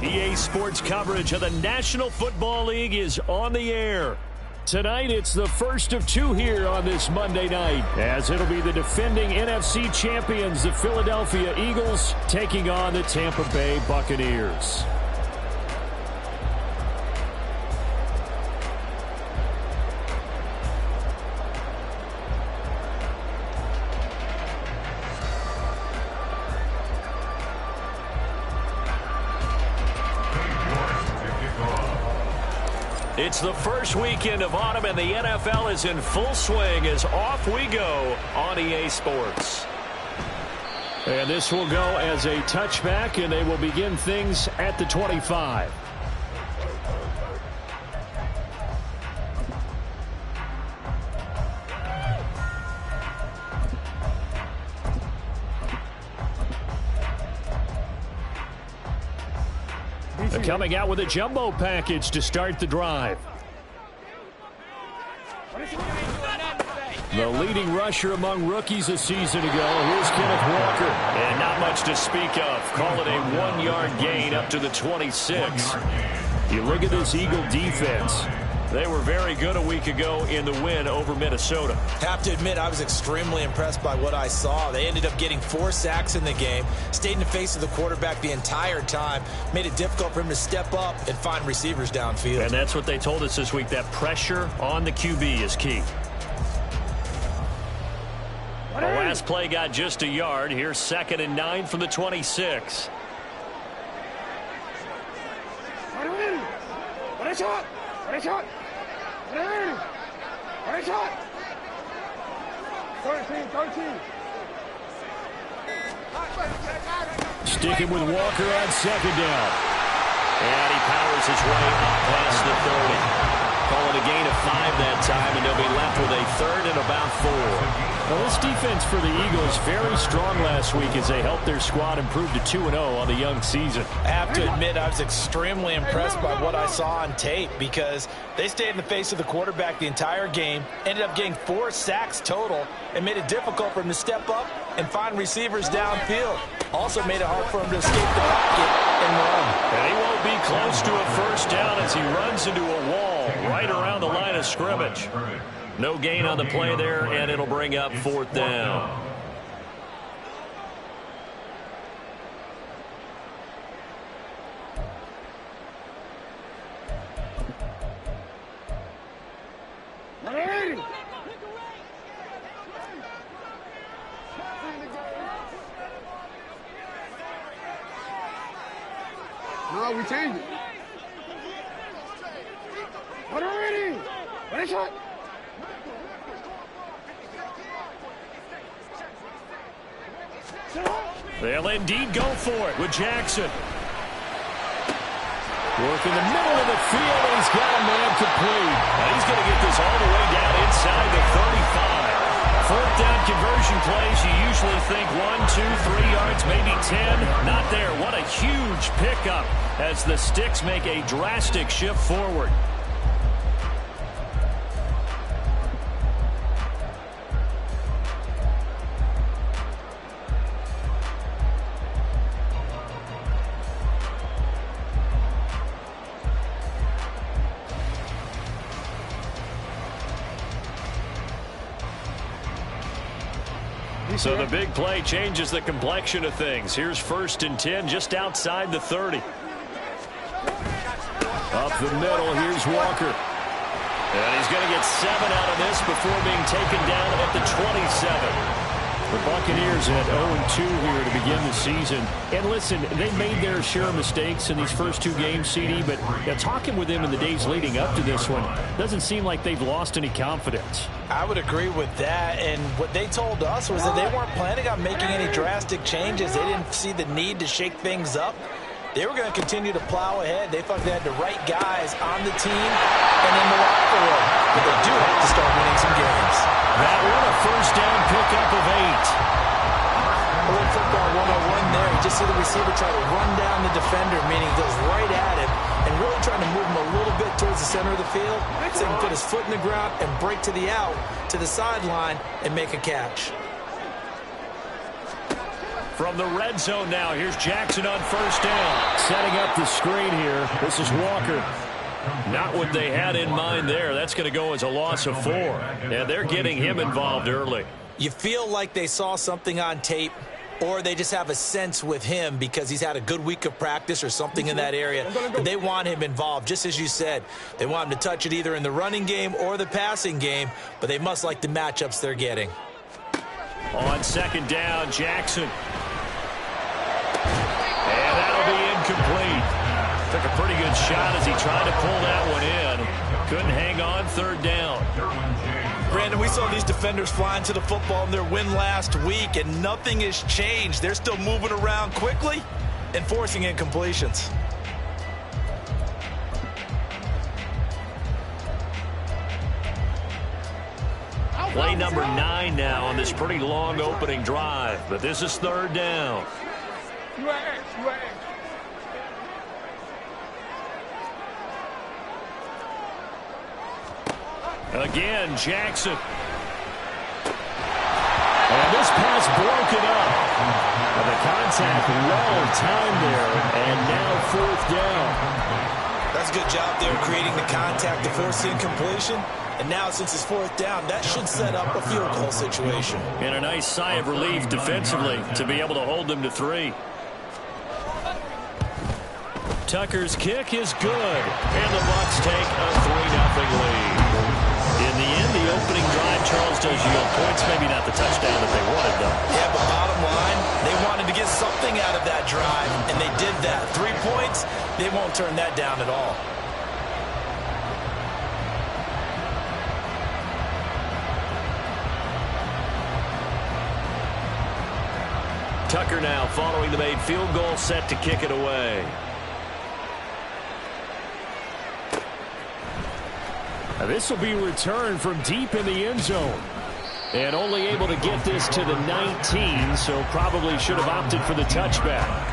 EA Sports coverage of the National Football League is on the air. Tonight, it's the first of two here on this Monday night, as it'll be the defending NFC champions, the Philadelphia Eagles, taking on the Tampa Bay Buccaneers. It's the first weekend of autumn, and the NFL is in full swing as off we go on EA Sports. And this will go as a touchback, and they will begin things at the 25. Coming out with a jumbo package to start the drive. The leading rusher among rookies a season ago, here's Kenneth Walker. And not much to speak of. Call it a 1-yard gain up to the 26. You look at this Eagle defense. They were very good a week ago in the win over Minnesota. Have to admit, I was extremely impressed by what I saw. They ended up getting 4 sacks in the game, stayed in the face of the quarterback the entire time, made it difficult for him to step up and find receivers downfield. And that's what they told us this week, that pressure on the QB is key. The last play got just a yard. Here's 2nd and 9 from the 26. Sticking with Walker on 2nd down. And he powers his way up past the 30. Call it a gain of 5 that time, and they'll be left with a 3rd and about 4. Well, this defense for the Eagles very strong last week as they helped their squad improve to 2-0 on the young season. I have to admit, I was extremely impressed by what I saw on tape because they stayed in the face of the quarterback the entire game, ended up getting 4 sacks total, and made it difficult for him to step up and find receivers downfield. Also made it hard for him to escape the pocket and run. And he won't be close to a 1st down as he runs into a wall right around the line of scrimmage. No gain on the play there, and it'll bring up 4th down. No, we changed it. What already? What is it? They'll indeed go for it with Jackson. Working the middle of the field, and he's got a man complete. And he's going to get this all the way down inside the 35. 4th down conversion plays, you usually think 1, 2, 3 yards, maybe 10. Not there. What a huge pickup as the Sticks make a drastic shift forward. So the big play changes the complexion of things. Here's 1st and 10 just outside the 30. Up the middle, here's Walker. And he's going to get 7 out of this before being taken down at the 27. The Buccaneers at 0-2 here to begin the season. And listen, they made their share of mistakes in these first 2 games, CD, but talking with them in the days leading up to this one, doesn't seem like they've lost any confidence. I would agree with that, and what they told us was that they weren't planning on making any drastic changes. They didn't see the need to shake things up. They were going to continue to plow ahead. They felt they had the right guys on the team and in the locker room. But they do have to start winning some games. That one, a 1st down pickup of 8. A little football 101 there. You just see the receiver try to run down the defender, meaning he goes right at him, and really trying to move him a little bit towards the center of the field so he can put his foot in the ground and break to the out, to the sideline, and make a catch. From the red zone now, here's Jackson on first down. Setting up the screen here. This is Walker. Not what they had in mind there. That's going to go as a loss of 4. And they're getting him involved early. You feel like they saw something on tape, or they just have a sense with him because he's had a good week of practice or something in that area. They want him involved, just as you said. They want him to touch it either in the running game or the passing game, but they must like the matchups they're getting. On second down, Jackson. And that'll be incomplete. Took a pretty good shot as he tried to pull that one in. Couldn't hang on third down. Brandon, we saw these defenders flying to the football in their win last week, and nothing has changed. They're still moving around quickly and forcing incompletions. Play number 9 now on this pretty long opening drive, but this is third down. Again, Jackson. And this pass broken up. And the contact well timed there, and now fourth down. That's a good job there creating the contact to force the incompletion. And now, since it's fourth down, that should set up a field goal situation. And a nice sigh of relief defensively to be able to hold them to 3. Tucker's kick is good, and the Bucs take a 3-0 lead. In the end, the opening drive, Charles, does yield points. Maybe not the touchdown that they wanted, though. Yeah, but bottom line, they wanted to get something out of that drive, and they did that. 3 points, they won't turn that down at all. Tucker now following the made field goal, set to kick it away. Now this will be returned from deep in the end zone. And only able to get this to the 19, so probably should have opted for the touchback.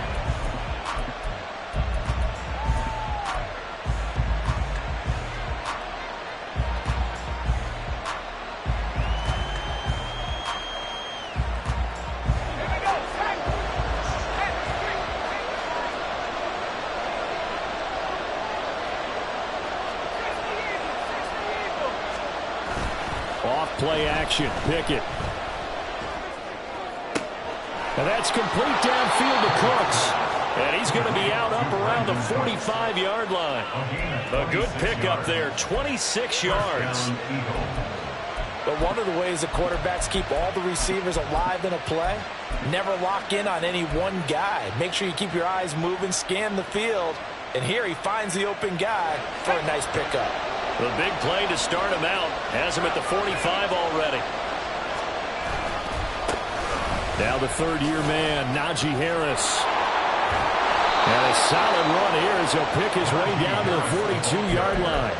Play action, Pickett. And that's complete downfield to Cooks. And he's going to be out up around the 45-yard line. A good pickup there, 26 yards. But one of the ways the quarterbacks keep all the receivers alive in a play, never lock in on any one guy. Make sure you keep your eyes moving, scan the field. And here he finds the open guy for a nice pickup. The big play to start him out. Has him at the 45 already. Now the third-year man, Najee Harris. And a solid run here as he'll pick his way down to the 42-yard line.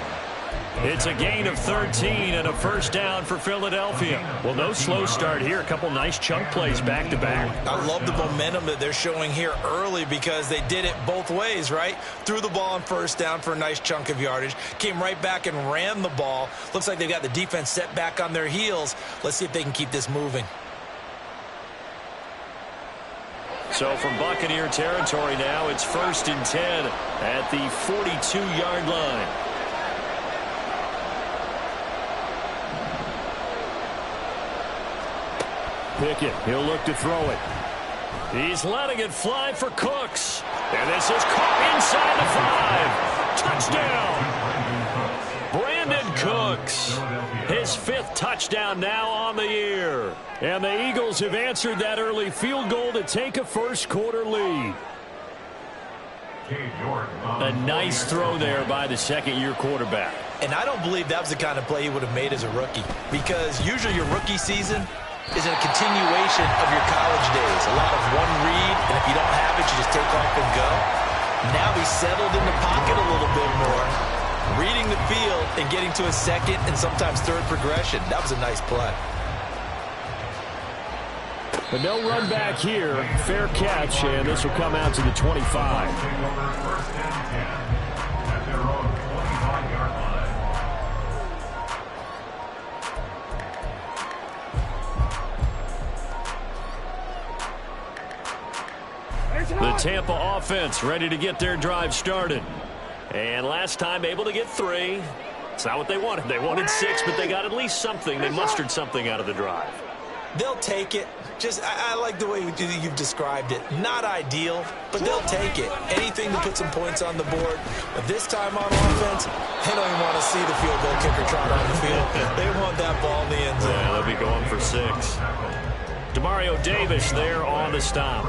It's a gain of 13 and a first down for Philadelphia. Well, no slow start here. A couple nice chunk plays back-to-back. I love the momentum that they're showing here early because they did it both ways, right? Threw the ball on first down for a nice chunk of yardage. Came right back and ran the ball. Looks like they've got the defense set back on their heels. Let's see if they can keep this moving. So from Buccaneer territory now, it's 1st and 10 at the 42-yard line. Pickett, he'll look to throw it. He's letting it fly for Cooks. And this is caught inside the 5. Touchdown! Brandon Cooks. His 5th touchdown now on the year. And the Eagles have answered that early field goal to take a first-quarter lead. A nice throw there by the second-year quarterback. And I don't believe that was the kind of play he would have made as a rookie. Because usually your rookie season is a continuation of your college days. A lot of one read, and if you don't have it, you just take off and go. Now he's settled in the pocket a little bit more, reading the field and getting to a second and sometimes third progression. That was a nice play. But no run back here. Fair catch, and this will come out to the 25. Tampa offense ready to get their drive started. And last time able to get 3. It's not what they wanted. They wanted 6, but they got at least something. They mustered something out of the drive. They'll take it. I like the way you've described it. Not ideal, but they'll take it. Anything to put some points on the board. But this time on offense, they don't even want to see the field goal kicker trot on the field. They want that ball in the end zone. Yeah, they'll be going for 6. Demario Davis there on the stop.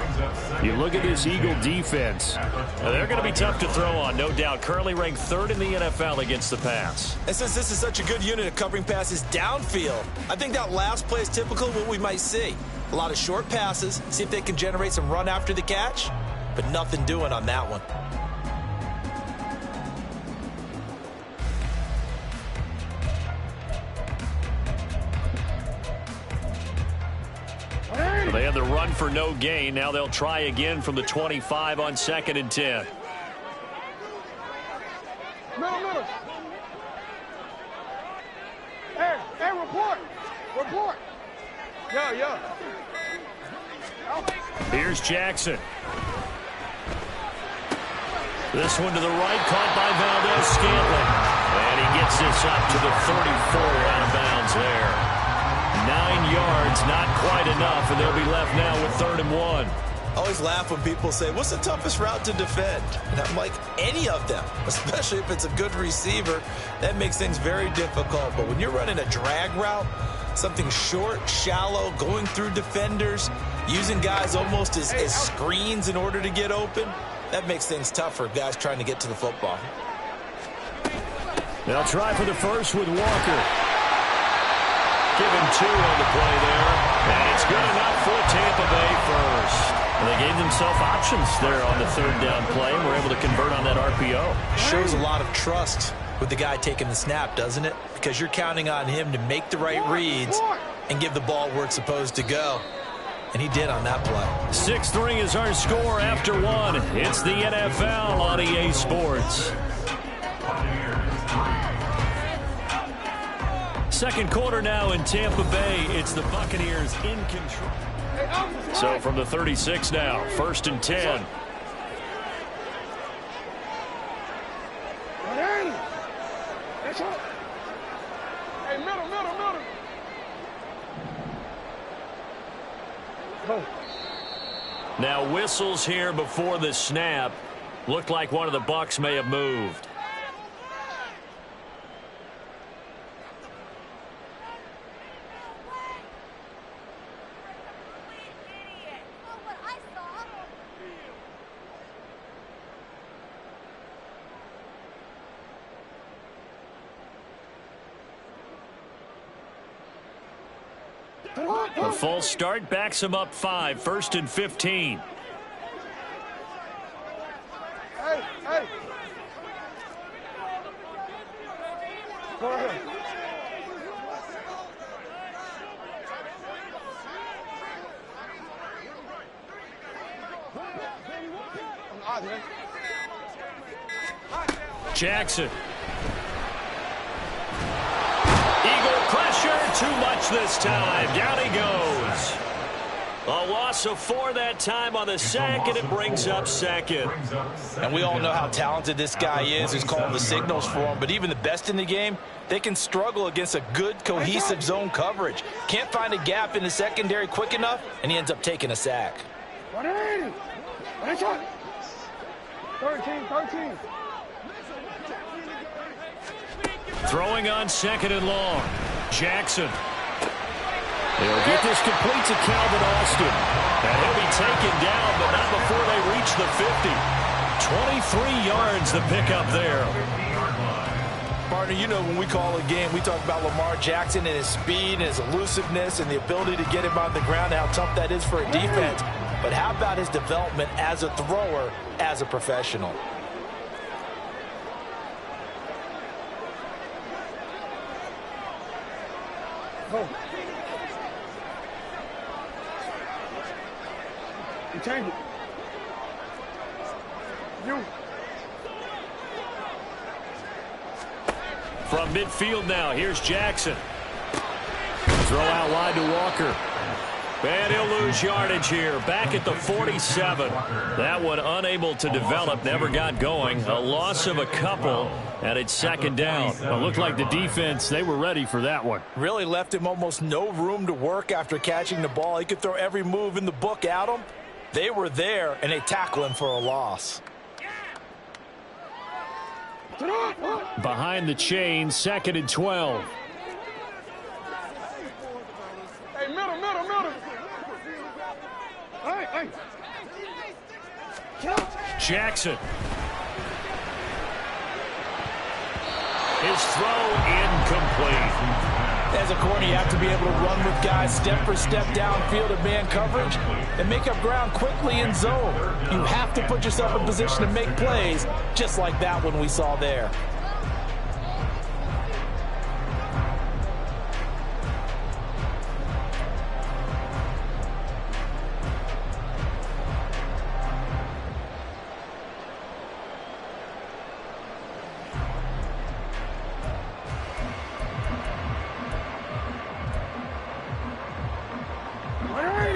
You look at this Eagle defense. They're going to be tough to throw on, no doubt. Currently ranked 3rd in the NFL against the pass. And since this is such a good unit of covering passes downfield, I think that last play is typical of what we might see. A lot of short passes, see if they can generate some run after the catch, but nothing doing on that one. They had the run for no gain. Now they'll try again from the 25 on 2nd and 10. Middle. Hey, report. Yeah. Here's Jackson. This one to the right, caught by Valdez-Scantling. And he gets this up to the 34 out of bounds there. 9 yards, not quite enough, and they'll be left now with 3rd and 1. I always laugh when people say, what's the toughest route to defend? And I'm like, any of them, especially if it's a good receiver. That makes things very difficult. But when you're running a drag route, something short, shallow, going through defenders, using guys almost as screens in order to get open, that makes things tough for guys trying to get to the football. They'll try for the first with Walker. Give him 2 on the play there. And it's good enough for Tampa Bay first. And they gave themselves options there on the 3rd down play and were able to convert on that RPO. Shows a lot of trust with the guy taking the snap, doesn't it? Because you're counting on him to make the right reads and give the ball where it's supposed to go. And he did on that play. 6-3 is our score after 1. It's the NFL on EA Sports. Second quarter now in Tampa Bay. It's the Buccaneers in control. So from the 36 now, 1st and 10. Hey, middle. Now whistles here before the snap. Looked like one of the Bucs may have moved. A full start backs him up 5, 1st and 15. Hey. Go ahead. Jackson. Eagle pressure, too much this time. Down he goes. A loss of 4 that time on the sack, and it brings up 2nd. And we all know how talented this guy is who's calling the signals for him. But even the best in the game, they can struggle against a good, cohesive zone coverage. Can't find a gap in the secondary quick enough, and he ends up taking a sack. 13. Throwing on 2nd and long. Jackson. They'll get this complete to Calvin Austin. And he'll be taken down, but not before they reach the 50. 23 yards the pickup there. Partner, you know when we call a game, we talk about Lamar Jackson and his speed and his elusiveness and the ability to get him on the ground, how tough that is for a defense. But how about his development as a thrower, as a professional? Go. You change it. You. From midfield now, here's Jackson. Throw out wide to Walker. And he'll lose yardage here. Back at the 47. That one unable to develop, never got going. A loss of a couple, and it's second down. It looked like the defense, they were ready for that one. Really left him almost no room to work after catching the ball. He could throw every move in the book at him. They were there, and they tackle him for a loss. Behind the chain, second and 12. Hey, middle. Hey. Jackson. His throw incomplete. As a corner, you have to be able to run with guys step for step downfield in man coverage and make up ground quickly in zone. You have to put yourself in position to make plays, just like that one we saw there.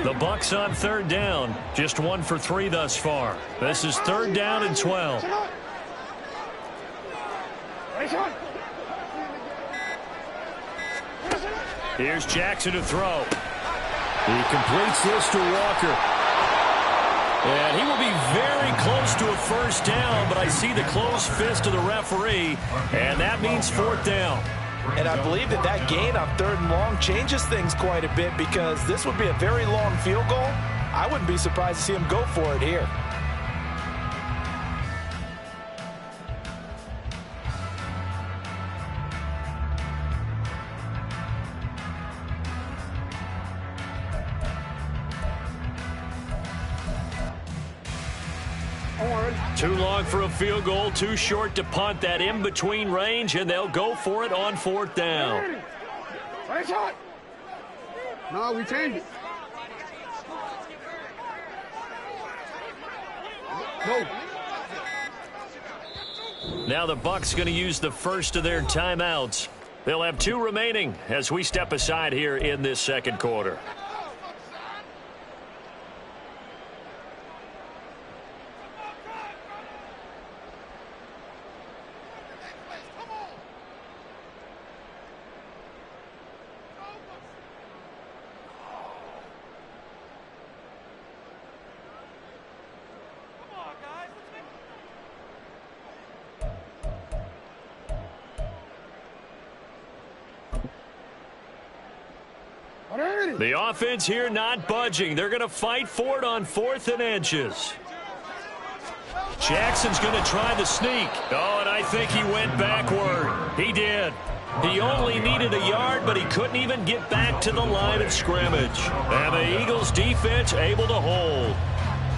The Bucs on third down. Just 1 for 3 thus far. This is third down and 12. Here's Jackson to throw. He completes this to Walker. And he will be very close to a first down, but I see the closed fist of the referee, and that means fourth down. And I believe that gain on third and long changes things quite a bit, because this would be a very long field goal. I wouldn't be surprised to see him go for it here. Too long for a field goal, too short to punt. That in-between range, and they'll go for it on fourth down. No, we changed it. No. Now the Bucs going to use the first of their timeouts. They'll have 2 remaining as we step aside here in this second quarter. The offense here not budging. They're going to fight for it on 4th and inches. Jackson's going to try the sneak. Oh, and I think he went backward. He did. He only needed a yard, but he couldn't even get back to the line of scrimmage. And the Eagles defense able to hold.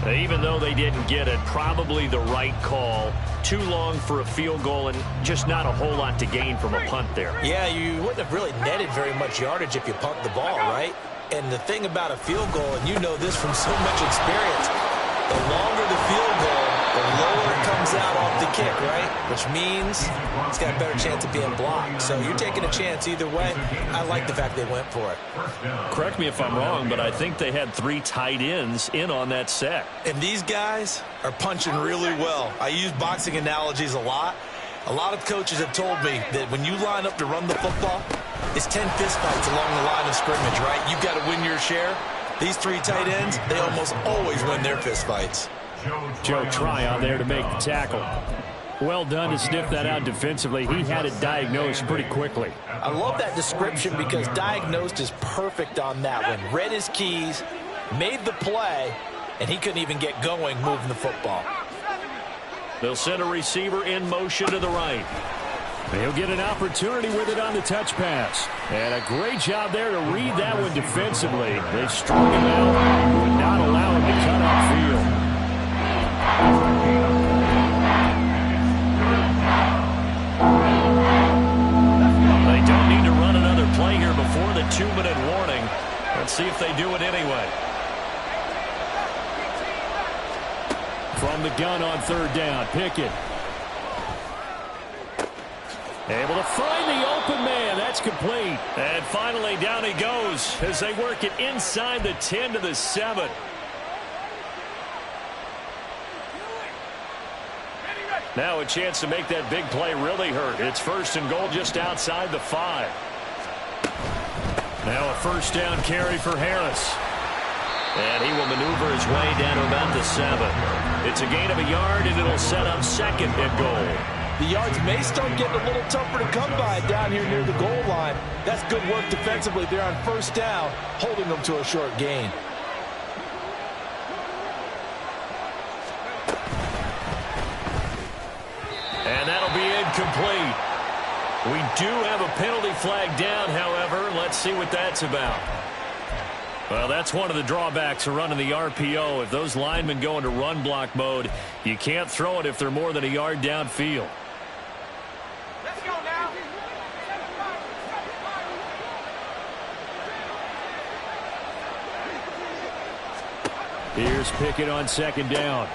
Even though they didn't get it, probably the right call. Too long for a field goal and just not a whole lot to gain from a punt there. Yeah, you wouldn't have really netted very much yardage if you pumped the ball, right? And the thing about a field goal, and you know this from so much experience, the longer the field goal, the lower it comes out off the kick, right? Which means it's got a better chance of being blocked. So you're taking a chance either way. I like the fact they went for it. Correct me if I'm wrong, but I think they had 3 tight ends in on that set. And these guys are punching really well. I use boxing analogies a lot. A lot of coaches have told me that when you line up to run the football, it's 10 fistfights along the line of scrimmage, right? You've got to win your share. These 3 tight ends, they almost always win their fistfights. Joe Tryon there to make the tackle. Well done to sniff that out defensively. He had it diagnosed pretty quickly. I love that description because diagnosed is perfect on that one. Read his keys, made the play, and he couldn't even get going moving the football. They'll send a receiver in motion to the right. He'll get an opportunity with it on the touch pass. And a great job there to read that one defensively. They strung him out, would not allow him to cut upfield. They don't need to run another play here before the 2-minute warning. Let's see if they do it anyway. From the gun on third down, Pickett. Able to find the open man. That's complete. And finally, down he goes as they work it inside the 10 to the 7. Now a chance to make that big play really hurt. It's 1st and goal just outside the 5. Now a first down carry for Harris. And he will maneuver his way down to about the 7. It's a gain of a yard, and it'll set up 2nd and goal. The yards may start getting a little tougher to come by down here near the goal line. That's good work defensively. They're on 1st down, holding them to a short gain. And that'll be incomplete. We do have a penalty flag down, however. Let's see what that's about. Well, that's one of the drawbacks of running the RPO. If those linemen go into run block mode, you can't throw it if they're more than a yard downfield. Let's go now. Here's Pickett on 2nd down.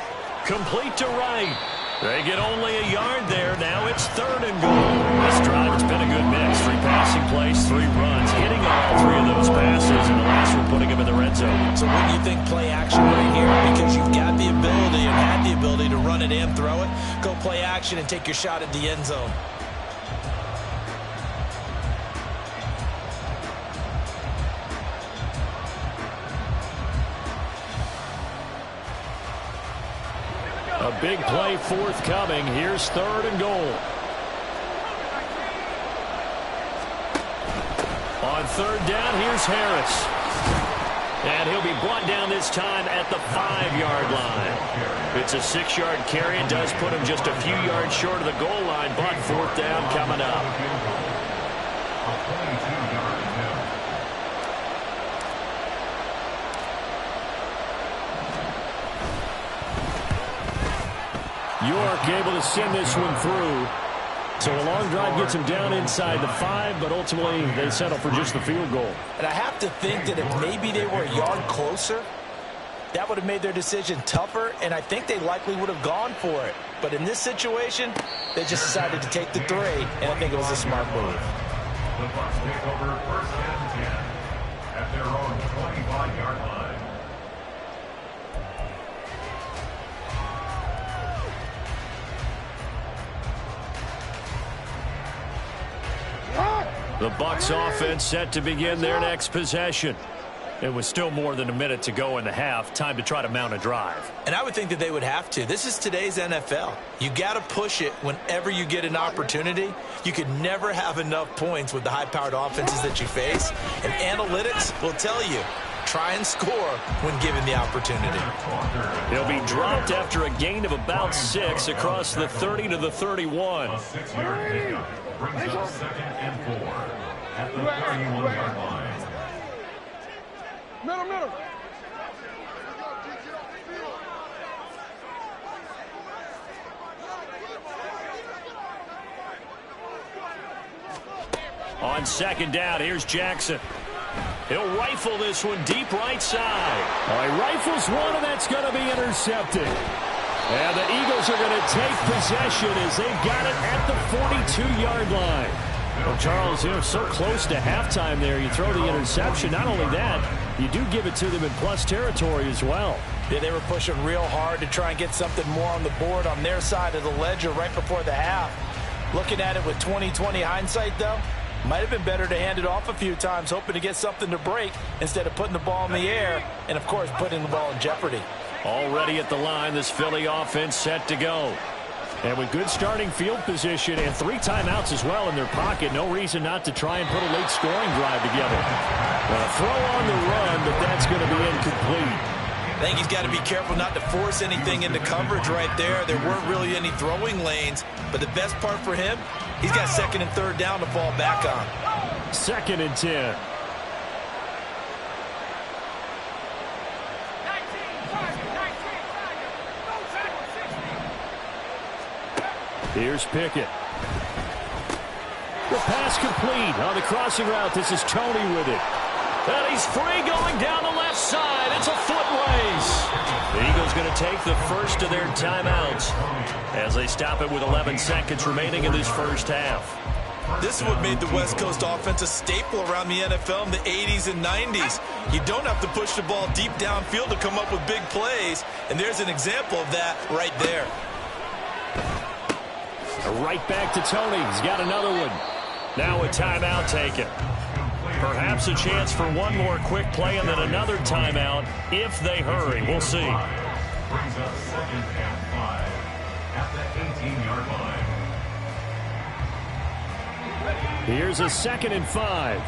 Complete to right. They get only a yard there. Now it's 3rd and goal. This drive has been a good mix. 3 passing plays, 3 runs. Hitting on all 3 of those passes, and the last one putting him in the red zone. So when you think play action right here, because you've got the ability and had the ability to run it and throw it, go play action and take your shot at the end zone. A big play forthcoming. Here's 3rd and goal. On 3rd down, here's Harris. And he'll be brought down this time at the 5-yard line. It's a 6-yard carry. It does put him just a few yards short of the goal line, but 4th down coming up. York able to send this one through. So a long drive gets him down inside the 5, but ultimately they settle for just the field goal. And I have to think that if maybe they were a yard closer, that would have made their decision tougher, and I think they likely would have gone for it. But in this situation, they just decided to take the 3, and I think it was a smart move. The Bucs take over 1st and 10 at their own 25-yard line. The Bucs offense set to begin their next possession. It was still more than a minute to go in the half. Time to try to mount a drive. And I would think that they would have to. This is today's NFL. You got to push it whenever you get an opportunity. You could never have enough points with the high-powered offenses that you face. And analytics will tell you, try and score when given the opportunity. He'll be dropped after a gain of about 6 across the 30 to the 31. A 6-yard pickup brings up 2nd and 4 at the 31-yard line. Middle. On 2nd down, here's Jackson. He'll rifle this one deep right side. He rifles one, and that's going to be intercepted. And the Eagles are going to take possession as they've got it at the 42-yard line. Well, Charles, so close to halftime there. You throw the interception. Not only that, you do give it to them in plus territory as well. Yeah, they were pushing real hard to try and get something more on the board on their side of the ledger right before the half. Looking at it with 20/20 hindsight, though, might have been better to hand it off a few times, hoping to get something to break instead of putting the ball in the air and, of course, putting the ball in jeopardy. Already at the line, this Philly offense set to go. And with good starting field position and 3 timeouts as well in their pocket, no reason not to try and put a late scoring drive together. Throw on the run, but that's going to be incomplete. I think he's got to be careful not to force anything into coverage right there. There weren't really any throwing lanes, but the best part for him, he's got 2nd and 3rd down to fall back on. 2nd and 10. Here's Pickett. The pass complete on the crossing route. This is Tony with it. And he's free going down the left side. It's a foot race. The Eagles going to take the first of their timeouts as they stop it with 11 seconds remaining in this first half. This is what made the West Coast offense a staple around the NFL in the 80s and 90s. You don't have to push the ball deep downfield to come up with big plays, and there's an example of that right there. Right back to Tony. He's got another one. Now a timeout taken. Perhaps a chance for one more quick play and then another timeout if they hurry. We'll see. Brings up 2nd and 5 at the 18-yard line. Here's a 2nd and 5.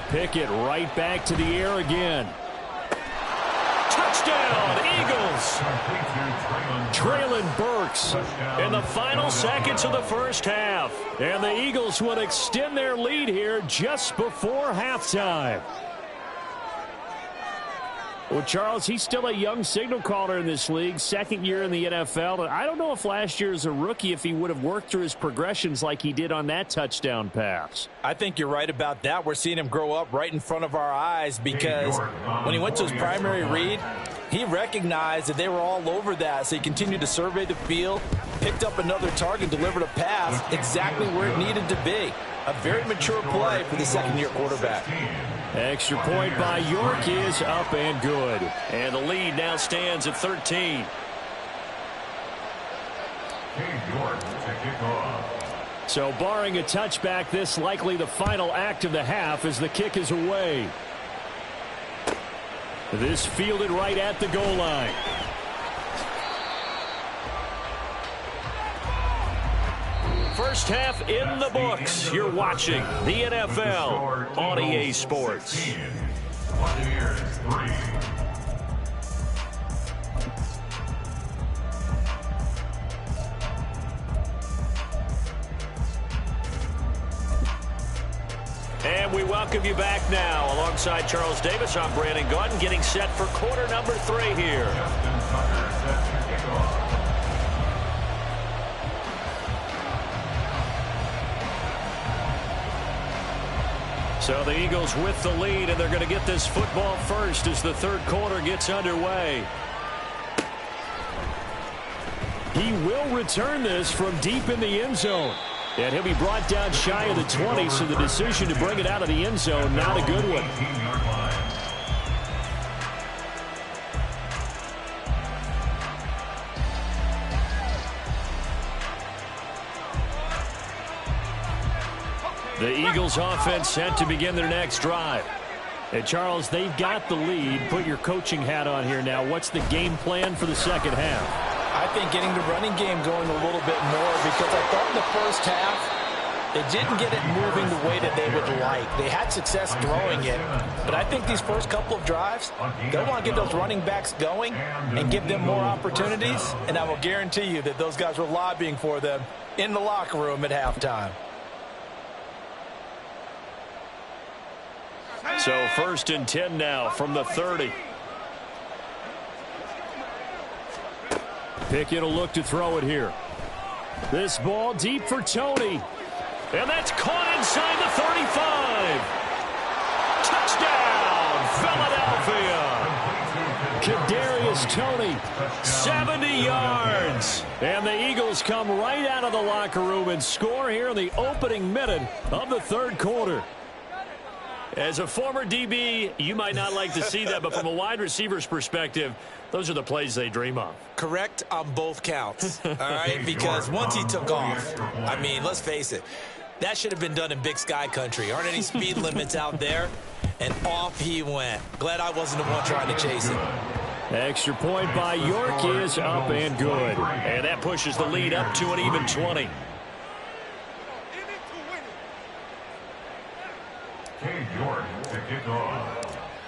Pickett right back to the air again. Touchdown, Eagles. Traylon Burks in the final seconds of the first half. And the Eagles would extend their lead here just before halftime. Well, Charles, he's still a young signal caller in this league, 2nd year in the NFL. And I don't know if last year as a rookie if he would have worked through his progressions like he did on that touchdown pass. I think you're right about that. We're seeing him grow up right in front of our eyes because when he went to his primary read, he recognized that they were all over that. So he continued to survey the field, picked up another target, delivered a pass exactly where it needed to be. A very mature play for the 2nd-year quarterback. Extra point by York is up and good. And the lead now stands at 13. So barring a touchback, this likely the final act of the half as the kick is away. This fielded right at the goal line. First half in the books. You're watching the NFL on EA Sports. Buccaneers 3. And we welcome you back now. Alongside Charles Davis, I'm Brandon Gaudin, getting set for quarter number 3 here. Justin Tucker sets your kickoff. So the Eagles with the lead, and they're going to get this football first as the 3rd quarter gets underway. He will return this from deep in the end zone. And he'll be brought down shy of the 20, so the decision to bring it out of the end zone, not a good one. The Eagles offense set to begin their next drive. And Charles, they've got the lead. Put your coaching hat on here now. What's the game plan for the 2nd half? I think getting the running game going a little bit more because I thought in the first half they didn't get it moving the way that they would like. They had success throwing it, but I think these first couple of drives, they want to get those running backs going and give them more opportunities, and I will guarantee you that those guys were lobbying for them in the locker room at halftime. So 1st and 10 now from the 30. Pickett will look to throw it here. This ball deep for Tony. And that's caught inside the 35. Touchdown, Philadelphia. Kadarius Toney, 70 yards. And the Eagles come right out of the locker room and score here in the opening minute of the 3rd quarter. As a former DB, you might not like to see that, but from a wide receiver's perspective, those are the plays they dream of. Correct on both counts, all right? Because once he took off, I mean, let's face it, that should have been done in Big Sky country. Aren't any speed limits out there? And off he went. Glad I wasn't the one trying to chase him. Extra point by York is up and good. And that pushes the lead up to an even 20.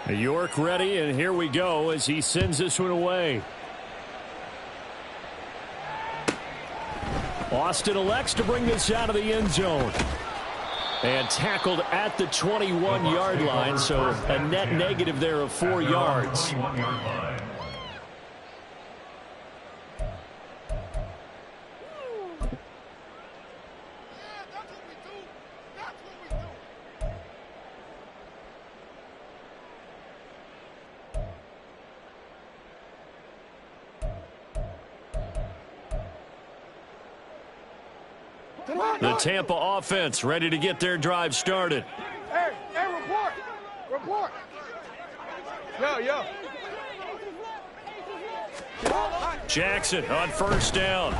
York ready, and here we go as he sends this one away. Austin elects to bring this out of the end zone. And tackled at the 21-yard line, so a net negative there of 4 yards. The Tampa offense ready to get their drive started. Hey, report. Report. Yo. Jackson on first down.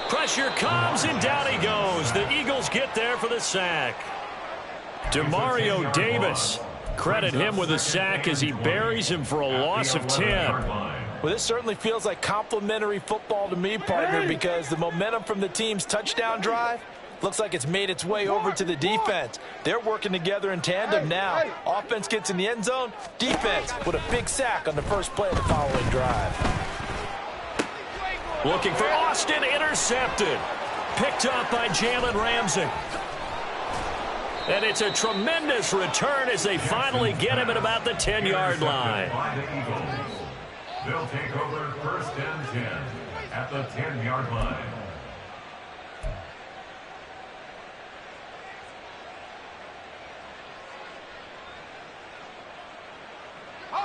Pressure comes, and down he goes. The Eagles get there for the sack. Demario Davis. Credit him with a sack as he buries him for a loss of 10. Well, this certainly feels like complimentary football to me, partner, because the momentum from the team's touchdown drive looks like it's made its way over to the defense. They're working together in tandem now. Offense gets in the end zone. Defense with a big sack on the first play of the following drive. Looking for Austin, intercepted. Picked up by Jalen Ramsey. And it's a tremendous return as they finally get him at about the 10-yard line. They'll take over first and 10 at the 10-yard line.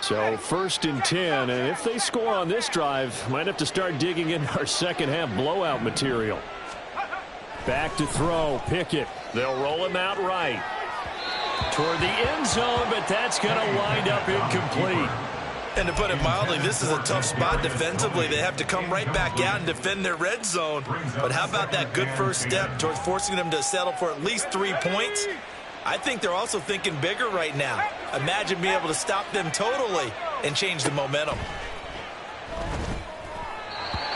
So first and 10, and if they score on this drive, might have to start digging in our second half blowout material. Back to throw, Pickett. They'll roll him out right. Toward the end zone, but that's going to wind up incomplete. And to put it mildly, this is a tough spot defensively. They have to come right back out and defend their red zone. But how about that good first step towards forcing them to settle for at least 3 points? I think they're also thinking bigger right now. Imagine being able to stop them totally and change the momentum.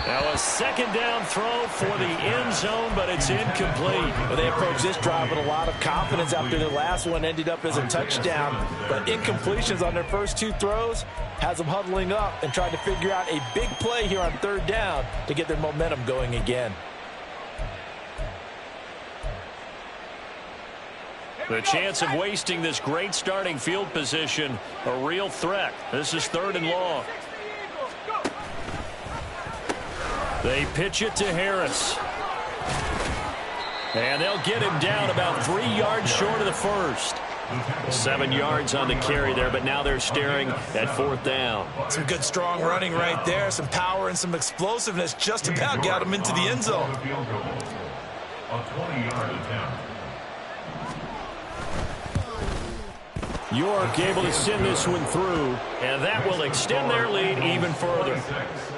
Now a second down throw for the end zone, but it's incomplete. Well, they approached this drive with a lot of confidence after the last one ended up as a touchdown. But incompletions on their first 2 throws has them huddling up and trying to figure out a big play here on third down to get their momentum going again. The chance of wasting this great starting field position, a real threat. This is 3rd and long. They pitch it to Harris. And they'll get him down about 3 yards short of the first. 7 yards on the carry there, but now they're staring at 4th down. Some good strong running right there. Some power and some explosiveness just about got him into the end zone. A 20-yard attempt. York able to send this one through, and that will extend their lead even further.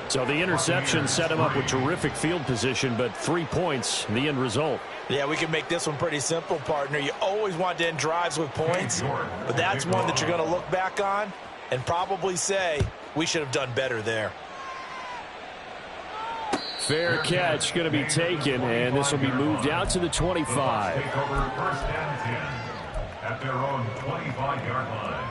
So the interception set him up with terrific field position, but 3 points, the end result. Yeah, we can make this one pretty simple, partner. You always want to end drives with points, but that's one that you're going to look back on and probably say, we should have done better there. Fair catch going to be taken, and this will be moved out to the 25. Take over first and 10 at their own 25-yard line.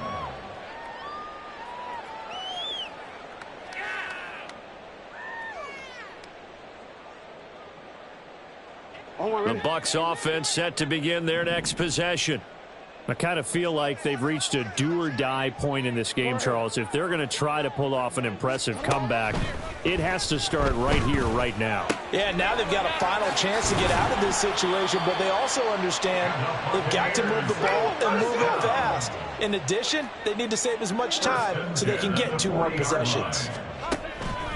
The Bucs offense set to begin their next possession. I kind of feel like they've reached a do-or-die point in this game, Charles. If they're going to try to pull off an impressive comeback, it has to start right here, right now. Yeah, now they've got a final chance to get out of this situation, but they also understand they've got to move the ball and move it fast. In addition, they need to save as much time so they can get 2 more possessions.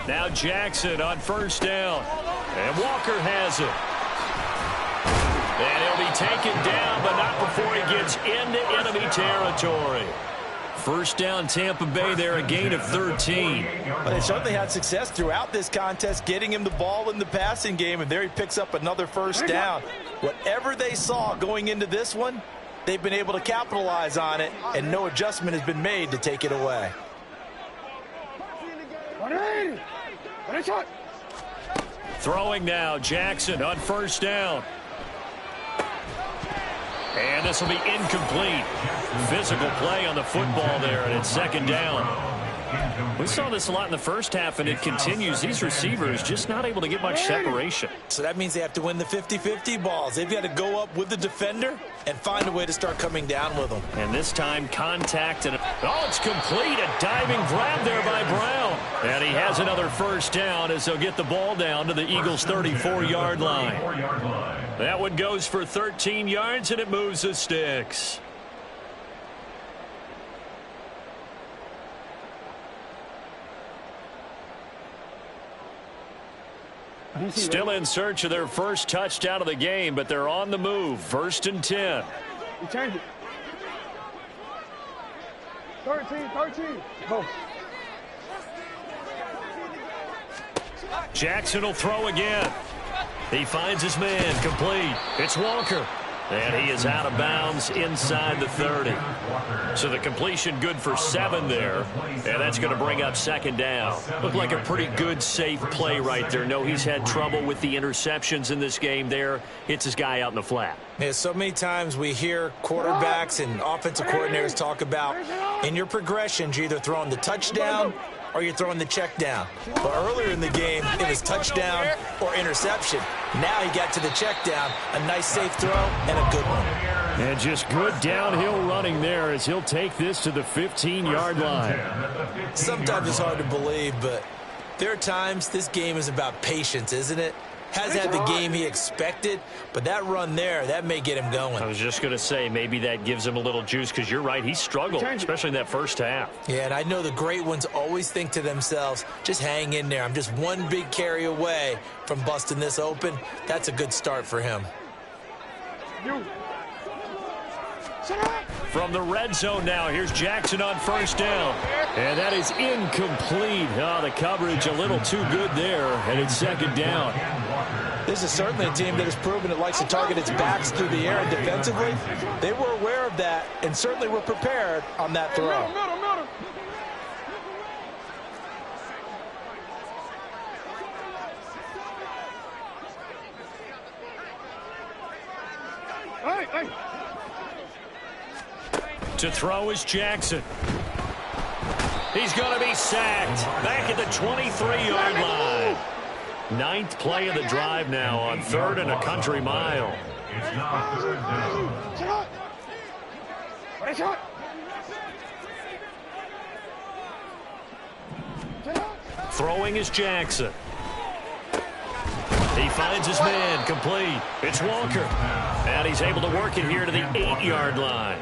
Now Jackson on first down, and Walker has it. And he'll be taken down, but not before he gets into enemy territory. First down, Tampa Bay there, a gain of 13. But they certainly had success throughout this contest, getting him the ball in the passing game, and there he picks up another first down. Whatever they saw going into this one, they've been able to capitalize on it, and no adjustment has been made to take it away. Throwing now, Jackson on first down. And this will be incomplete. Physical play on the football there, and it's second down. We saw this a lot in the first half, and it continues. These receivers just not able to get much separation. So that means they have to win the 50-50 balls. They've got to go up with the defender and find a way to start coming down with them. And this time, contact, and oh, it's complete. A diving grab there by Brown. And he has another first down as they'll get the ball down to the Eagles' 34-yard line. That one goes for 13 yards, and it moves the sticks. Still in search of their first touchdown of the game, but they're on the move. 1st and 10. You change it. 13. Go. Jackson will throw again. He finds his man, complete. It's Walker. And he is out of bounds inside the 30. So the completion good for 7 there. And that's going to bring up 2nd down. Looked like a pretty good, safe play right there. No, he's had trouble with the interceptions in this game there. Hits his guy out in the flat. Yeah, so many times we hear quarterbacks and offensive coordinators talk about in your progressions, you're either throwing the touchdown or you're throwing the check down. But earlier in the game, it was touchdown or interception. Now he got to the check down, a nice safe throw, and a good one. And just good downhill running there as he'll take this to the 15-yard line. Sometimes it's hard to believe, but there are times this game is about patience, isn't it? Hasn't had the game he expected, but that run there, that may get him going. I was just going to say, maybe that gives him a little juice, because you're right, he struggled, especially in that first half. Yeah, and I know the great ones always think to themselves, just hang in there. I'm just one big carry away from busting this open. That's a good start for him. From the red zone now, here's Jackson on 1st down. And that is incomplete. Oh, the coverage a little too good there, and it's 2nd down. This is certainly a team that has proven it likes to target its backs through the air, and defensively, they were aware of that and certainly were prepared on that throw. Middle. Hey. To throw is Jackson. He's going to be sacked. Back at the 23-yard line. 9th play of the drive now on 3rd and a country mile. It's now 3rd down. Throwing is Jackson. He finds his man, complete. It's Walker. And he's able to work it here to the 8-yard line.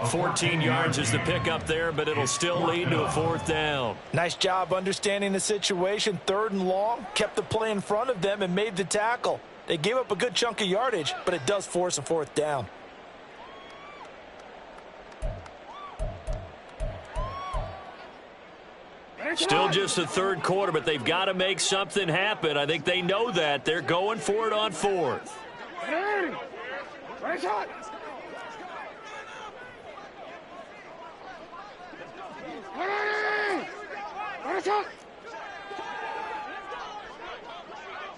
14 yards is the pickup there, but it'll still lead to a 4th down. Nice job understanding the situation. 3rd and long, kept the play in front of them and made the tackle. They gave up a good chunk of yardage, but it does force a 4th down. Still just the 3rd quarter, but they've got to make something happen. I think they know that. They're going for it on 4th.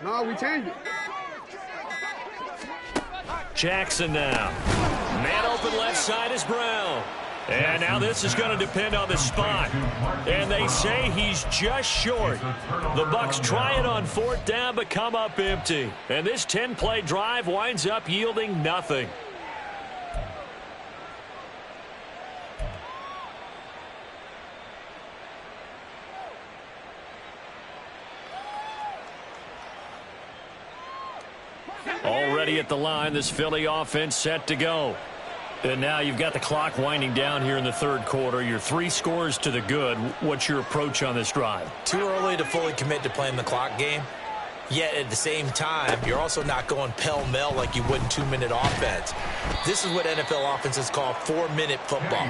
No, we changed it. Jackson now. Man open left side is Brown. And now this is going to depend on the spot. And they say he's just short. The Bucs try it on 4th down, but come up empty. And this 10-play drive winds up yielding nothing. Already at the line, this Philly offense set to go. And now you've got the clock winding down here in the 3rd quarter. You're 3 scores to the good. What's your approach on this drive? Too early to fully commit to playing the clock game. Yet at the same time, you're also not going pell-mell like you would in 2-minute offense. This is what NFL offenses call 4-minute football.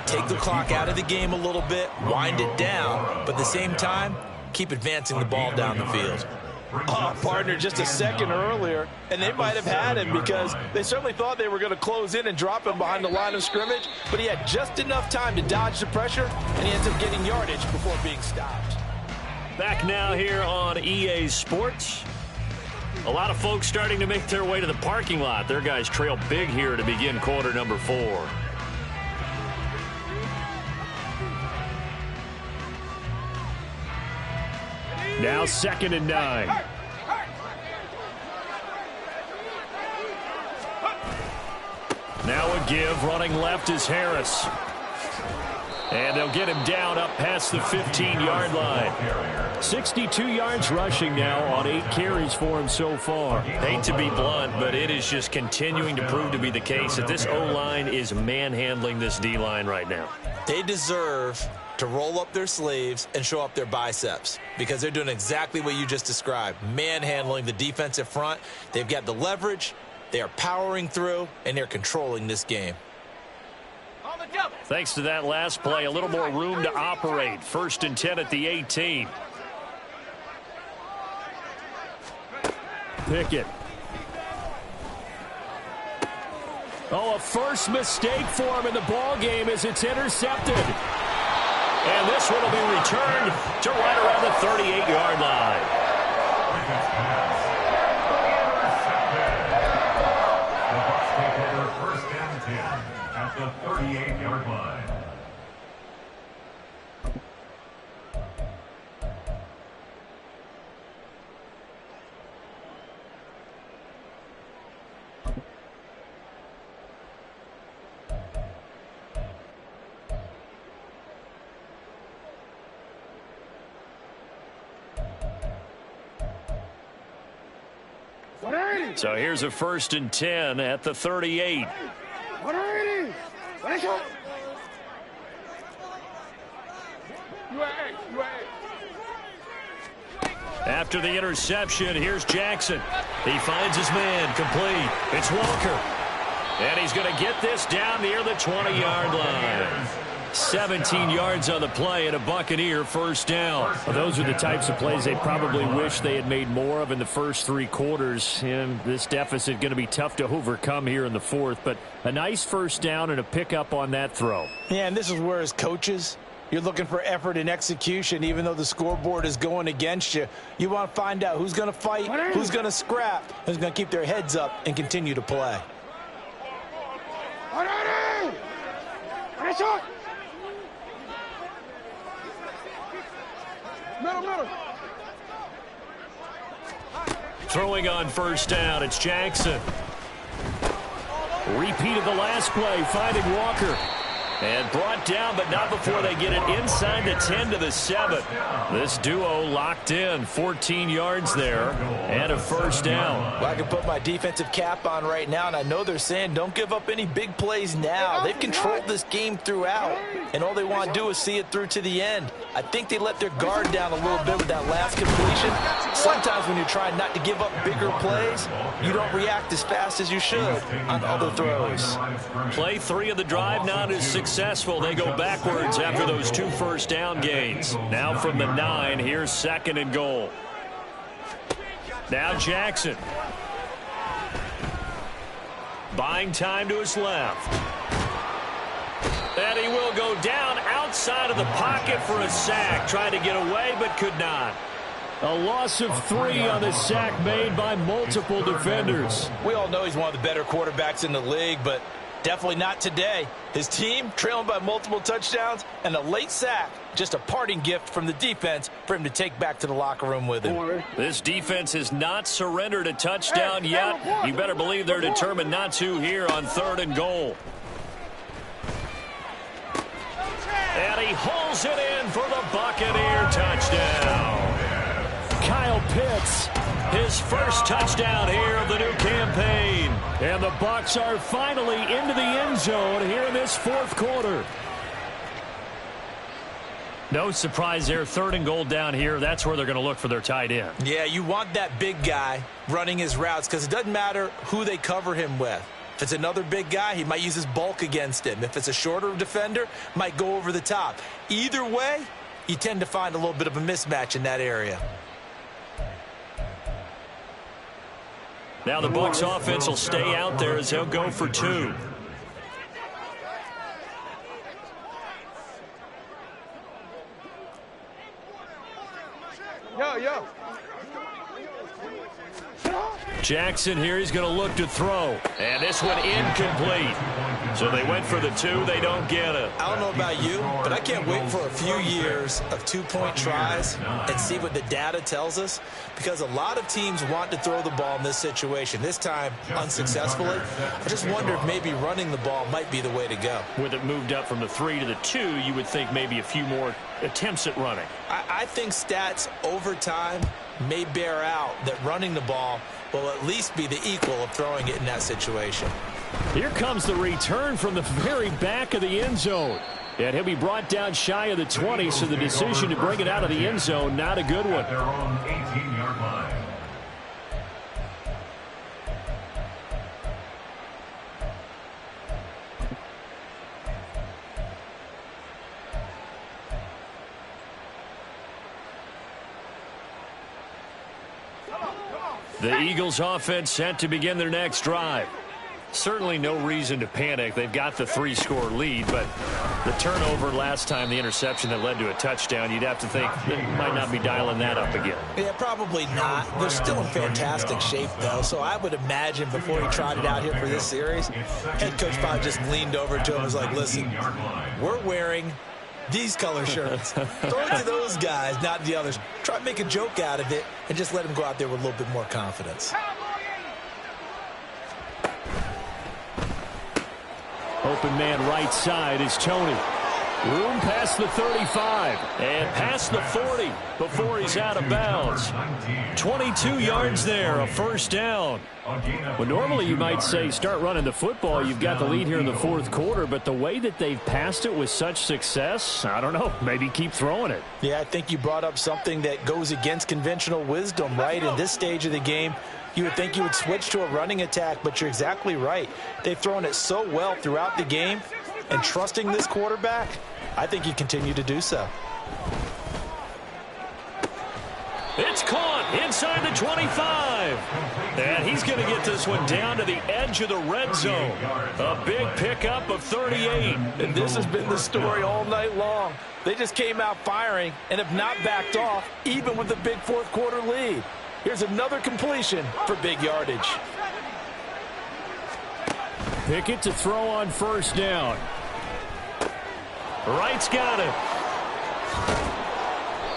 Take the clock out of the game a little bit, wind it down, but at the same time, keep advancing the ball down the field. Oh, partner, just a second earlier, and they might have had him because they certainly thought they were going to close in and drop him behind the line of scrimmage, but he had just enough time to dodge the pressure, and he ends up getting yardage before being stopped. Back now here on EA Sports. A lot of folks starting to make their way to the parking lot. Their guys trail big here to begin quarter number 4. Now 2nd and 9. Now a give. Running left is Harris. And they'll get him down up past the 15-yard line. 62 yards rushing now on 8 carries for him so far. Hate to be blunt, but it is just continuing to prove to be the case that this O-line is manhandling this D-line right now. They deserve to roll up their sleeves and show up their biceps because they're doing exactly what you just described, manhandling the defensive front. They've got the leverage, they are powering through, and they're controlling this game. Thanks to that last play, a little more room to operate. 1st and 10 at the 18. Pickett. Oh, a first mistake for him in the ball game as it's intercepted. And this one will be returned to right around the 38-yard line. The Bucs take over 1st and 10 at the 38-yard line. So here's a 1st and 10 at the 38. After the interception, here's Jackson. He finds his man, complete. It's Walker. And he's going to get this down near the 20-yard line. 17 yards on the play and a Buccaneer 1st down. Well, those are the types of plays they probably wish they had made more of in the first 3 quarters. And this deficit going to be tough to overcome here in the 4th. But a nice 1st down and a pickup on that throw. Yeah, and this is where as coaches, you're looking for effort and execution. Even though the scoreboard is going against you, you want to find out who's going to fight, who's going to scrap, who's going to keep their heads up and continue to play. Middle. Throwing on 1st down, it's Jackson. Repeat of the last play, finding Walker. And brought down, but not before they get it inside the 10 to the 7. This duo locked in, 14 yards there, and a 1st down. Well, I can put my defensive cap on right now, and I know they're saying don't give up any big plays now. They've controlled this game throughout, and all they want to do is see it through to the end. I think they let their guard down a little bit with that last completion. Sometimes when you're trying not to give up bigger plays, you don't react as fast as you should on other throws. Play 3 of the drive not as successful. They go backwards after those 2 1st down gains. Now from the 9, here's 2nd and goal. Now Jackson. Buying time to his left. And he will go down outside of the pocket for a sack. Tried to get away, but could not. A loss of 3 on the sack made by multiple defenders. We all know he's one of the better quarterbacks in the league, but definitely not today. His team trailing by multiple touchdowns and a late sack. Just a parting gift from the defense for him to take back to the locker room with him. This defense has not surrendered a touchdown yet. You better believe they're determined not to here on 3rd and goal. And he holds it in for the Buccaneer touchdown. Kyle Pitts, his first touchdown here of the new campaign. And the Bucs are finally into the end zone here in this 4th quarter. No surprise there, 3rd and goal down here. That's where they're going to look for their tight end. Yeah, you want that big guy running his routes because it doesn't matter who they cover him with. If it's another big guy, he might use his bulk against him. If it's a shorter defender, might go over the top. Either way, you tend to find a little bit of a mismatch in that area. Now the Bucs offense will stay out there as they'll go for 2. Yo. Jackson here, he's going to look to throw. And this one incomplete. So they went for the 2, they don't get it. I don't know about you, but I can't wait for a few years of 2-point tries and see what the data tells us, because a lot of teams want to throw the ball in this situation. This time, unsuccessfully. I just wonder if maybe running the ball might be the way to go. With it moved up from the 3 to the 2, you would think maybe a few more attempts at running. I think stats over time may bear out that running the ball will at least be the equal of throwing it in that situation. Here comes the return from the very back of the end zone. And he'll be brought down shy of the 20, so the decision to bring it out of the end zone, not a good one. At their own 18-yard line. The Eagles offense set to begin their next drive. Certainly no reason to panic. They've got the 3-score lead, but the turnover last time, the interception that led to a touchdown, you'd have to think they might not be dialing that up again. Yeah, probably not. They're still in fantastic shape, though, so I would imagine before he trotted out here for this series, head coach probably just leaned over to him and was like, listen, we're wearing these color shirts. Throw it to those guys, not the others. Try to make a joke out of it and just let them go out there with a little bit more confidence. Open man right side is Tony. Room past the 35 and past the 40 before he's out of bounds. 22 yards there, a first down. Well, normally you might say start running the football. You've got the lead here in the fourth quarter, but the way that they've passed it with such success, I don't know, maybe keep throwing it. Yeah, I think you brought up something that goes against conventional wisdom, right? In this stage of the game, you would think you would switch to a running attack, but you're exactly right. They've thrown it so well throughout the game, and trusting this quarterback, I think you continue to do so. It's caught inside the 25. And he's going to get this one down to the edge of the red zone. A big pickup of 38. And this has been the story all night long. They just came out firing and have not backed off, even with a big fourth quarter lead. Here's another completion for big yardage. Pickett to throw on first down. Wright's got it.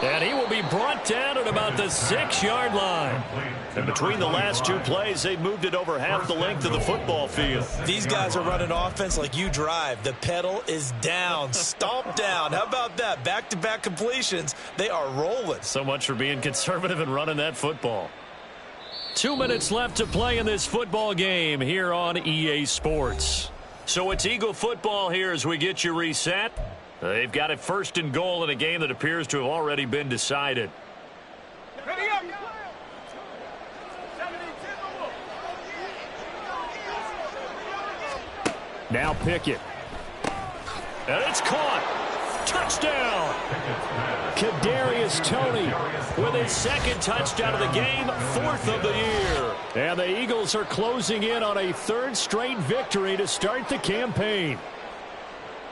And he will be brought down at about the 6-yard line. And between the last two plays, they've moved it over half the length of the football field. These guys are running offense like you drive. The pedal is down, stomped down. How about that? Back-to-back completions. They are rolling. So much for being conservative and running that football. 2 minutes left to play in this football game here on EA Sports. So it's Eagle football here as we get you reset. They've got it first and goal in a game that appears to have already been decided. Ready up. Now Pickett. And it's caught. Touchdown. Kadarius Toney with his second touchdown of the game, 4th of the year. And the Eagles are closing in on a 3rd straight victory to start the campaign.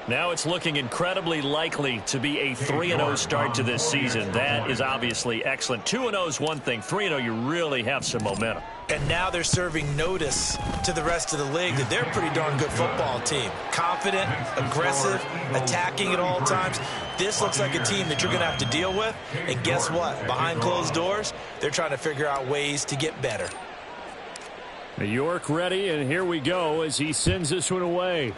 Now it's looking incredibly likely to be a 3-0 start to this season. That is obviously excellent. 2-0 is one thing. 3-0, you really have some momentum. And now they're serving notice to the rest of the league that they're a pretty darn good football team. Confident, aggressive, attacking at all times. This looks like a team that you're going to have to deal with. And guess what? Behind closed doors, they're trying to figure out ways to get better. New York ready, and here we go as he sends this one away.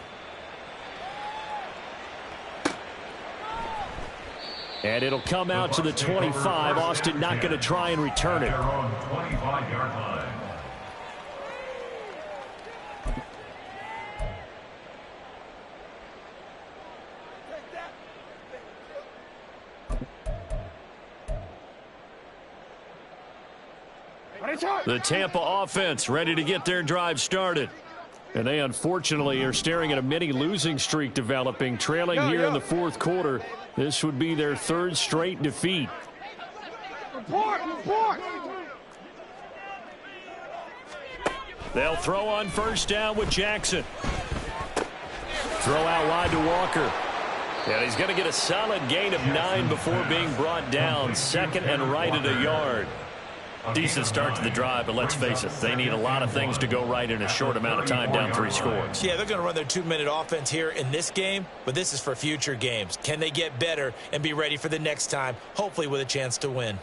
And it'll come out to the 25. Austin not going to try and return it. Their own 25-yard line. The Tampa offense ready to get their drive started. And they unfortunately are staring at a mini losing streak developing, trailing here in the fourth quarter. This would be their 3rd straight defeat. Report. They'll throw on first down with Jackson. Throw out wide to Walker. And he's going to get a solid gain of 9 before being brought down. 2nd and right at a yard. Decent start to the drive, but let's face it, they need a lot of things to go right in a short amount of time, down 3 scores. Yeah, they're going to run their 2-minute offense here in this game, but this is for future games. Can they get better and be ready for the next time, hopefully with a chance to win?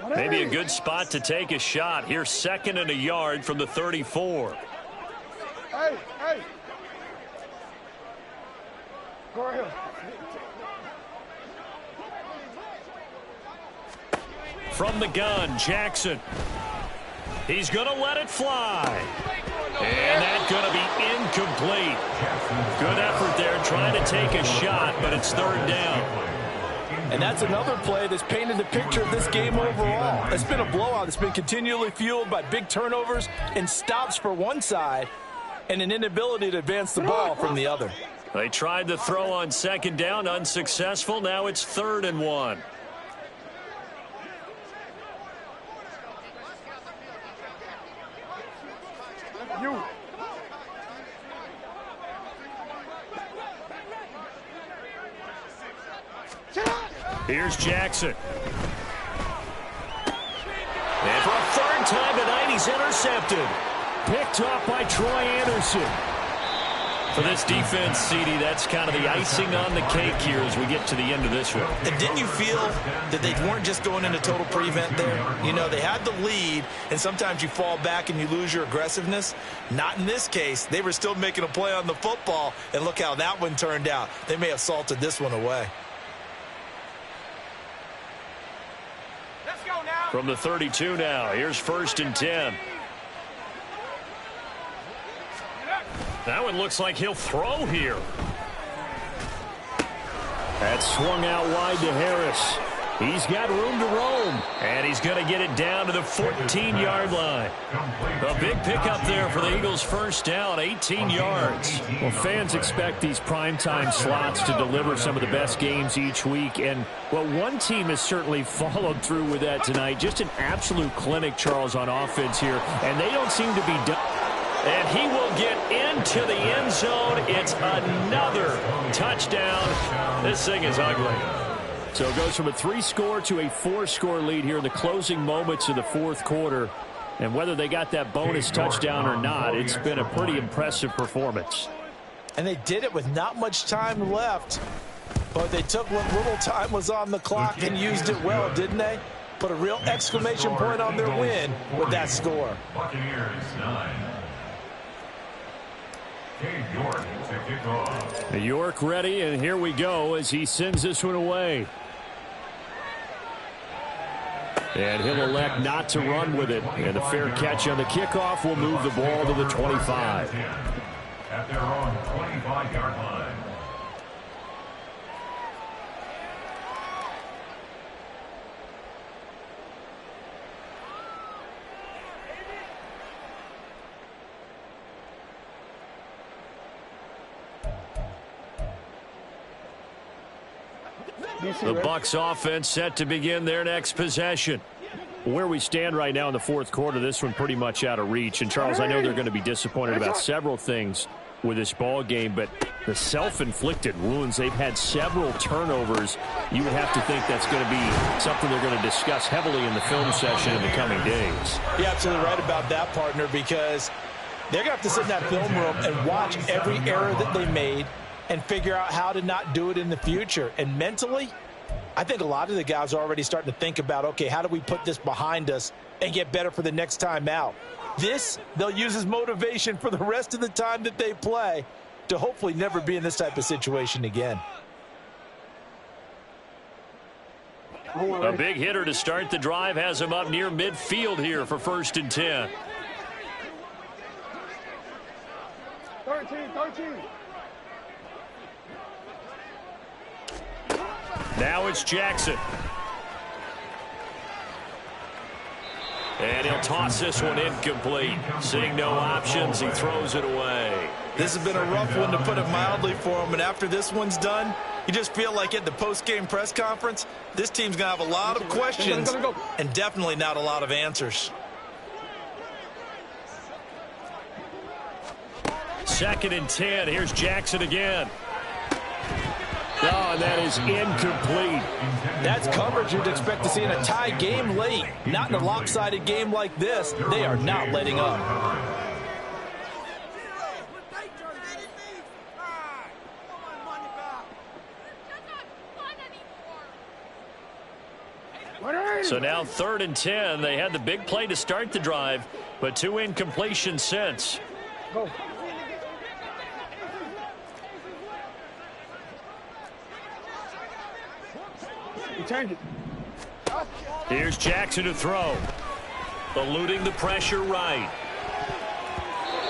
Maybe a good spot to take a shot. Here's 2nd and a yard from the 34. Hey. Go right here. From the gun, Jackson. He's going to let it fly. And that's going to be incomplete. Good effort there trying to take a shot, but it's third down. And that's another play that's painted the picture of this game overall. It's been a blowout. It's been continually fueled by big turnovers and stops for one side and an inability to advance the ball from the other. They tried to throw on second down, unsuccessful. Now it's 3rd and 1. You. Here's Jackson. And for a 3rd time tonight, he's intercepted. Picked off by Troy Anderson. For this defense, CD, that's kind of the icing on the cake here as we get to the end of this one. And didn't you feel that they weren't just going into total prevent there? You know, they had the lead, and sometimes you fall back and you lose your aggressiveness. Not in this case. They were still making a play on the football, and look how that one turned out. They may have salted this one away. Let's go now. From the 32 now, here's 1st and 10. That one looks like he'll throw here. That's swung out wide to Harris. He's got room to roam. And he's going to get it down to the 14-yard line. A big pickup there for the Eagles' first down, 18 yards. Well, fans expect these primetime slots to deliver some of the best games each week. And, well, one team has certainly followed through with that tonight. Just an absolute clinic, Charles, on offense here. And they don't seem to be done. And he will get into the end zone. It's another touchdown. This thing is ugly. So it goes from a 3-score to a 4-score lead here in the closing moments of the 4th quarter. And whether they got that bonus touchdown or not, it's been a pretty impressive performance. And they did it with not much time left. But they took what little time was on the clock and used it well, didn't they? Put a real exclamation point on their win with that score. Buccaneers 9. York to kick off. York ready, and here we go as he sends this one away. And he'll elect not to run with it. And a fair catch on the kickoff will move the ball to the 25. At their own 25-yard line. The Bucs offense set to begin their next possession. Where we stand right now in the 4th quarter, this one pretty much out of reach. And, Charles, I know they're going to be disappointed about several things with this ball game, but the self-inflicted wounds, they've had several turnovers. You would have to think that's going to be something they're going to discuss heavily in the film session in the coming days. You're absolutely right about that, partner, because they're going to have to sit in that film room and watch every error that they made and figure out how to not do it in the future. And mentally, I think a lot of the guys are already starting to think about, okay, how do we put this behind us and get better for the next time out? This, they'll use as motivation for the rest of the time that they play to hopefully never be in this type of situation again. A big hitter to start the drive has him up near midfield here for 1st and 10. 13. Now it's Jackson. And he'll toss this one incomplete. Seeing no options, he throws it away. This has been a rough one, to put it mildly, for him. And after this one's done, you just feel like at the post-game press conference, this team's going to have a lot of questions and definitely not a lot of answers. 2nd and 10. Here's Jackson again. Oh, and that is incomplete. That's coverage you'd expect to see in a tie game late. Not in a lopsided game like this. They are not letting up. So now 3rd and 10. They had the big play to start the drive, but 2 incompletions since. Go. Change it. Here's Jackson to throw. Eluding the pressure right.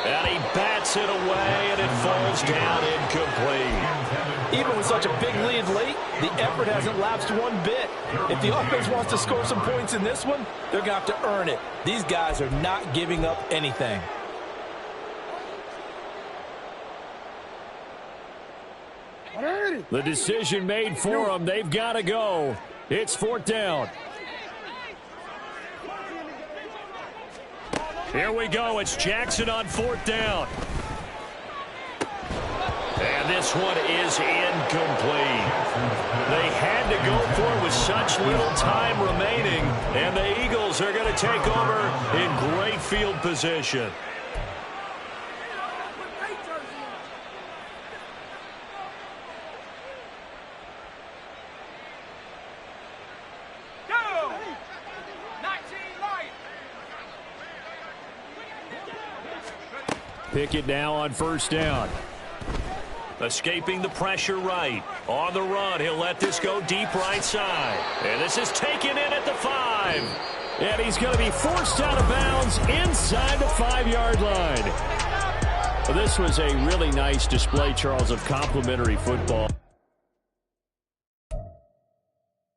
And he bats it away, and it falls down incomplete. Even with such a big lead late, the effort hasn't lapsed one bit. If the offense wants to score some points in this one, they're going to have to earn it. These guys are not giving up anything. The decision made for them. They've got to go. It's 4th down. Here we go. It's Jackson on 4th down. And this one is incomplete. They had to go for it with such little time remaining, and the Eagles are going to take over in great field position. Pickett now on 1st down. Escaping the pressure right. On the run, he'll let this go deep right side. And this is taken in at the 5. And he's going to be forced out of bounds inside the 5-yard line. Well, this was a really nice display, Charles, of complimentary football.